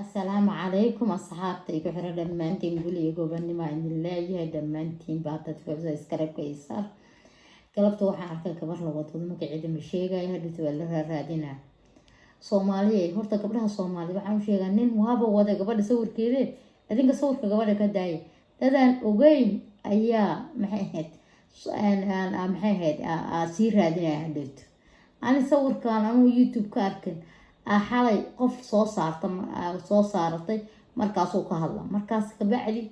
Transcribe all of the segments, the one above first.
السلام عليكم أصحابتي كحرة دمانتين قولي يقوبني ما عند الله يا دمانتين بعطت فوزة إسكرب كيسار قلبت waxaan arkay gabar la wado markay ciidan sheegay hadii wala raadina Soomaaliya horta gabdhaha Soomaaliya waxaan u sheegaa nin waaba wada gabadha sawirkeeda adinka sawirka gabadha ka daayay dadaan ogeyn ayaa maxay ahayd si raadinaya hadheed ani sawirkan anu YouTube ka arkay xalay qof soo saartay markaas uu ka hadla markaas ka bacdi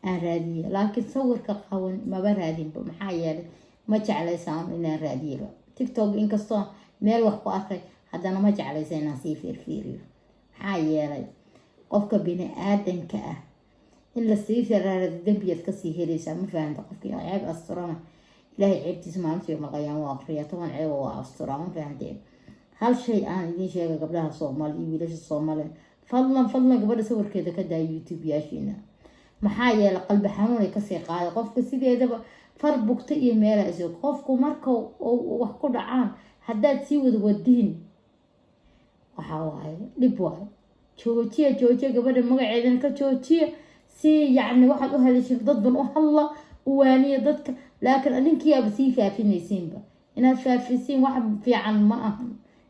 aan raadiyo laakiin sawirka qawan ma raadin maxaa yeelay ma jeclaysan inaan raadiyo TikTok inkastoo meel wax ku arkay haddana ma jeclaysan inaan sii fiiriyo maxaa yeelay qofka bini aadanka ah in la sii fiiriyo dambiyad ka sii helaysa ma fahanto qofkii ceeb asturana ilaahay ceebtiisa maalintii ma qayaan waa akhriya toban ceeb oo astura ma fahanteen hal shay aan idin sheegay gabdhaha Soomaali iyo wiilasha Soomaali fadlan gabadha sawirkeeda ka daa YouTube yaashina maxaa yeelay qalbi xanuun ay ka sii qaaday qofka sideedaba far bugta iyo meel ay qofku marka uu wax ku dhacaan haddaad sii wadiin waxa waaye dib waaye joojiya gabadha magaceedan ka joojiya si yacni waxaad u hadashay dad ban u hadla u waaniya dadka laakiin adinkii aad sii faafinaysiinba inaad faafisiin wax fiican ma aha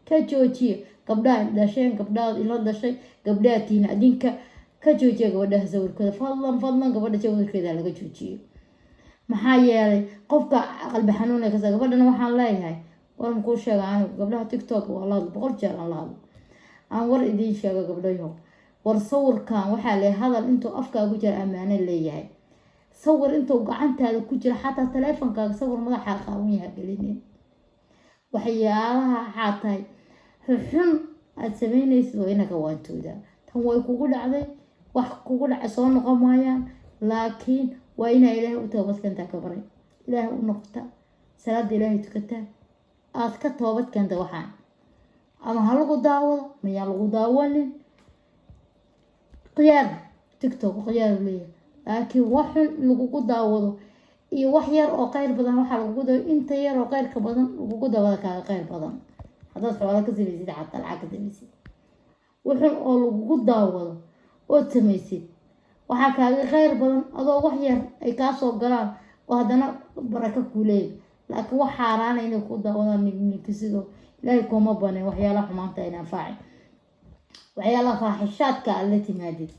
ka joojiya gabdhaha dhasheen gabdhaha ilo dhashay gabdhaha tiin adinka ka joojiya gabadha sawirkeeda fadlan gabadha sawirkeeda laga joojiyo maxaa yeelay qofka qalbi xanuun ay ka soo gabadhana waxaan leeyahay war ku sheegaan gabdhaha TikTok wala 100 jeer aan war idin sheego gabdhayo war sawirkan waxa la hadal intuu afkaagu jira amaana leeyahay sawir intuu gacantaada ku jira xataa taleefankaaga sawir madaxa qaawan yahay gelinin waxyaalaha xaatay xun aad sameynayso inaga waantooda tan way kugu dhacday wax kugu dhacay soo noqon maayaan laakiin waa ina ilaahay u toobad keenta ka baray ilaahay u noqota salaada ilaahay tukata aad ka toobad keenta waxaan ama halagu daawado ma yaa lagu daawanin qiyaar TikTok qiyaar leeyahay laakiin waxan lagu daawado iyo wax yar oo qayr badan waxa lagu daawado inta yar oo qayr ka badan lagu daawado ka qayr badan hadaad xoolo ka samaysid xataa lacag ka samaysid waxan oo lagu daawado oo samaysid waxa kaaga qayr badan adoo wax yar ay ka soo galaan oo hadana baraka ku leeyahay laakiin wax xaraan inay ku daawadaan ninkiisido ilaahay kuma banay waxyaalaha xumaanta inaan faacin waxyaalaha faaxishaadka alla timaadid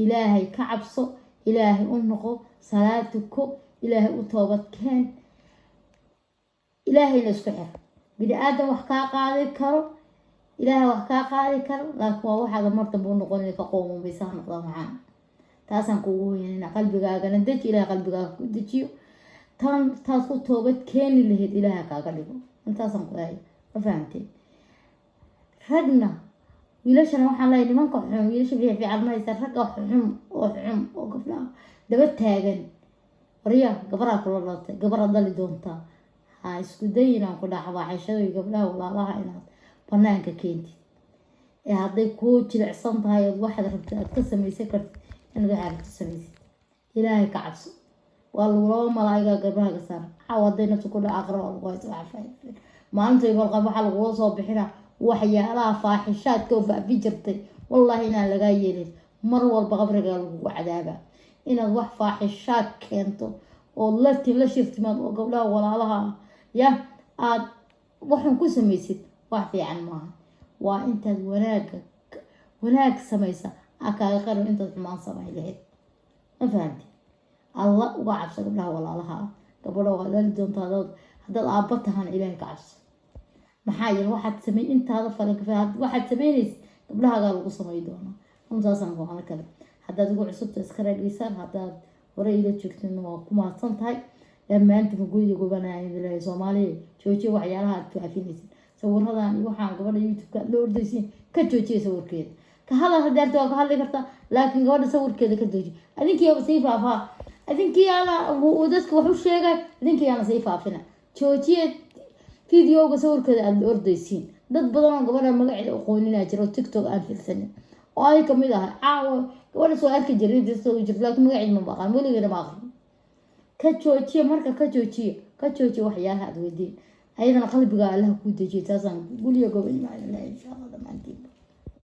ilaahay ka cabso ilaahay u noqo salaatuko ilaahay u toobad keen ilaahay la isku xir bini aadam wax ka qaadi karo ilaahay wax ka qaadi karo laakiin waa waxa marta buu noqonay ka qowmo bisan noqdo macaan taasan kugu weynina qalbigaaga deji ilaahay qalbigaaga ku dejiyo taas ku toobad keeni lahayd ilaahay kaaga dhigo intaasan ku ay fahamtay ragna wiilashana waxaan leeyahay nimanka xun wiilasha fiican ma haysan ragga xun oo gabdhaha daba taagan wariya gabadha kula dhalatay gabadha dhali doonta ha isku dayina ku dhaxwaxashada gabdhaha walaalaha inaad banaanka keentid ee hadday ku jilicsan tahay waxaad rabtaa aad ka samaysan kartid inaad waxaad samaysid ilaahay ka cabso waa lagu malaayiga gabdhaha ka saar xawaday naftu ku dhac aqra oo qoys wax faa'iido maanta iyo qalb waxa lagu soo bixina waxyaalaha faaxishaadka oo baabi jirtay wallahi inaan laga yeelin mar walba qabriga lagu cadaaba inaad wax faaxishaad keento oo la shirtimaad oo gabdhaha walaalaha ya aad waxan ku samaysid wax fiican maaha waa intaad wanaag samaysa akaaga qaran intaad xumaan samayleed ma fahanti Allah uga cabso gabdhaha walaalaha gabadha waa la doontaa haddaad aabba tahan ilaahay ka cabso maxaa yeelay waxaad sameyn intaada falak waxaad sameynaysid gabdhahaaga lagu sameey doonaa intaasan go'aan kale haddaad ugu cusubta iska raadiysan haddaad hore ila joogteen waa ku maadsan tahay dhammaantiin guriga gobanaya ilaahay Soomaaliya joojiye waxyaalaha aad faafinaysid sawiradan iyo waxaan gabadha YouTube-ka la ordaysiin ka joojiye sawirkeeda ka hadal hadaarto ka hadli karta laakiin gabadha sawirkeeda ka jooji adinkii aba sii faafaa adinkii ana uu dadka wax u sheegay adinkii ana sii faafina joojiye فيديو صور كذا الأرديسين ضد بدن قبل ما قاعد أقولنا جرو تيك توك ألف سنة وهاي كم ده ولا سؤال كجريد يسوي جرب لكن ما قاعد من بقى ولا غير ما آخر كتشوتشي مركا كتشوتشي وحياها ودي أيضا قلبي قال له كود جيت أصلا قولي يا قبل ما إن شاء الله ما أنتي